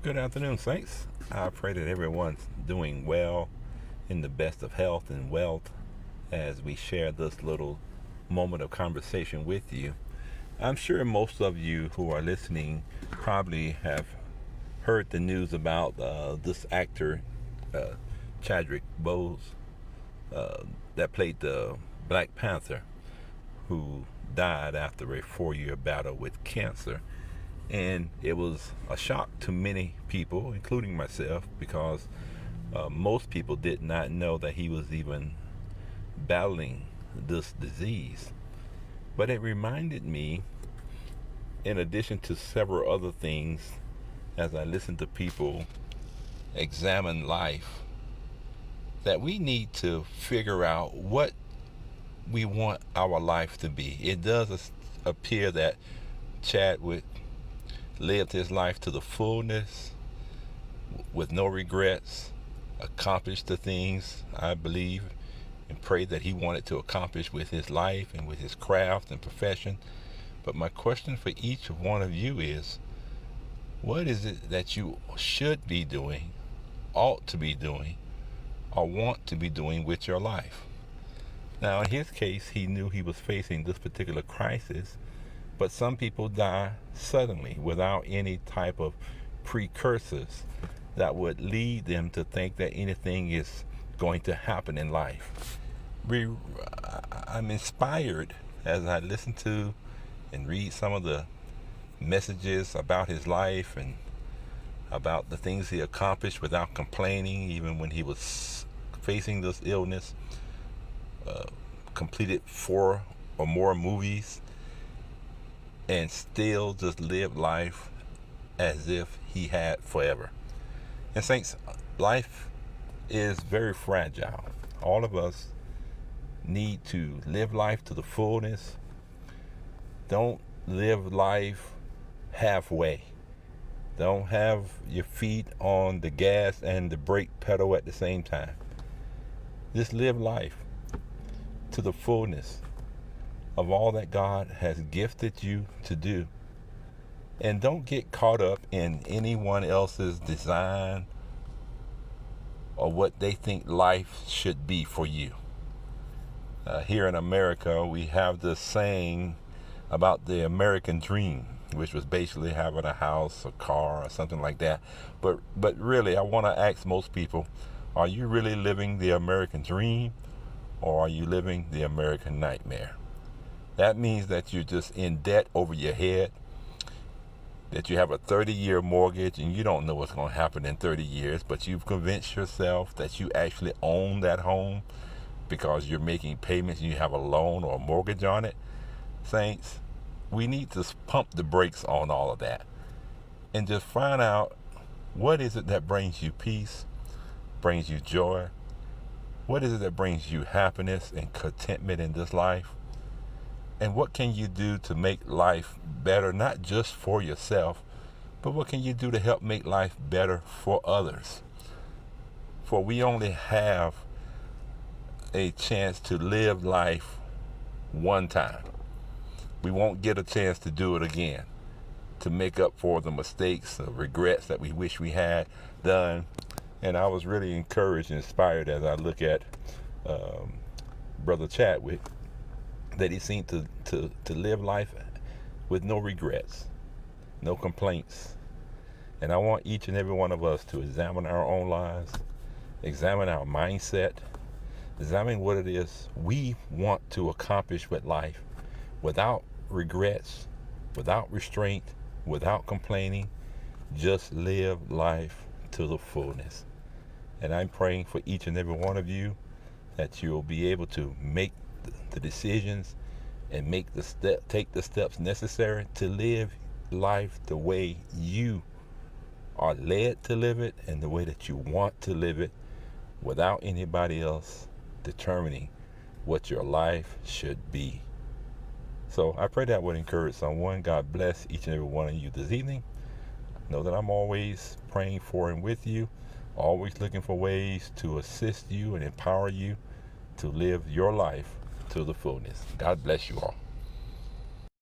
Good afternoon, Saints. I pray that everyone's doing well, in the best of health and wealth, as we share this little moment of conversation with you. I'm sure most of you who are listening probably have heard the news about this actor, uh, Chadwick Bose, uh, that played the Black Panther, who died after a 4-year battle with cancer. And it was a shock to many people, including myself, because most people did not know that he was even battling this disease. But it reminded me, in addition to several other things, as I listened to people examine life, that we need to figure out what we want our life to be. It does appear that Chadwick lived his life to the fullness, with no regrets, accomplished the things I believe and pray that he wanted to accomplish with his life and with his craft and profession. But my question for each one of you is, what is it that you should be doing, ought to be doing, or want to be doing with your life? Now, in his case, he knew he was facing this particular crisis, but some people die suddenly without any type of precursors that would lead them to think that anything is going to happen in life. I'm inspired as I listen to and read some of the messages about his life and about the things he accomplished without complaining, even when he was facing this illness. Completed 4 or more movies and still just live life as if he had forever. And saints, life is very fragile. All of us need to live life to the fullness. Don't live life halfway. Don't have your feet on the gas and the brake pedal at the same time. Just live life to the fullness of all that God has gifted you to do. And don't get caught up in anyone else's design or what they think life should be for you. Here in America, we have this saying about the American dream, which was basically having a house, a car, or something like that. But really, I want to ask most people, are you really living the American dream, or are you living the American nightmare? That means that you're just in debt over your head, that you have a 30-year mortgage and you don't know what's going to happen in 30 years, but you've convinced yourself that you actually own that home because you're making payments and you have a loan or a mortgage on it. Saints, we need to pump the brakes on all of that and just find out, what is it that brings you peace, brings you joy? What is it that brings you happiness and contentment in this life? And what can you do to make life better, not just for yourself, but what can you do to help make life better for others? For we only have a chance to live life one time. We won't get a chance to do it again, to make up for the mistakes or regrets that we wish we had done. And I was really encouraged and inspired as I look at Brother Chadwick, that he seemed to live life with no regrets, no complaints. And I want each and every one of us to examine our own lives, examine our mindset, examine what it is we want to accomplish with life without regrets, without restraint, without complaining. Just live life to the fullness. And I'm praying for each and every one of you that you'll be able to make the decisions and take the steps necessary to live life the way you are led to live it and the way that you want to live it, without anybody else determining what your life should be. So I pray that would encourage someone. God bless each and every one of you this evening. Know that I'm always praying for and with you, always looking for ways to assist you and empower you to live your life to the fullness. God bless you all.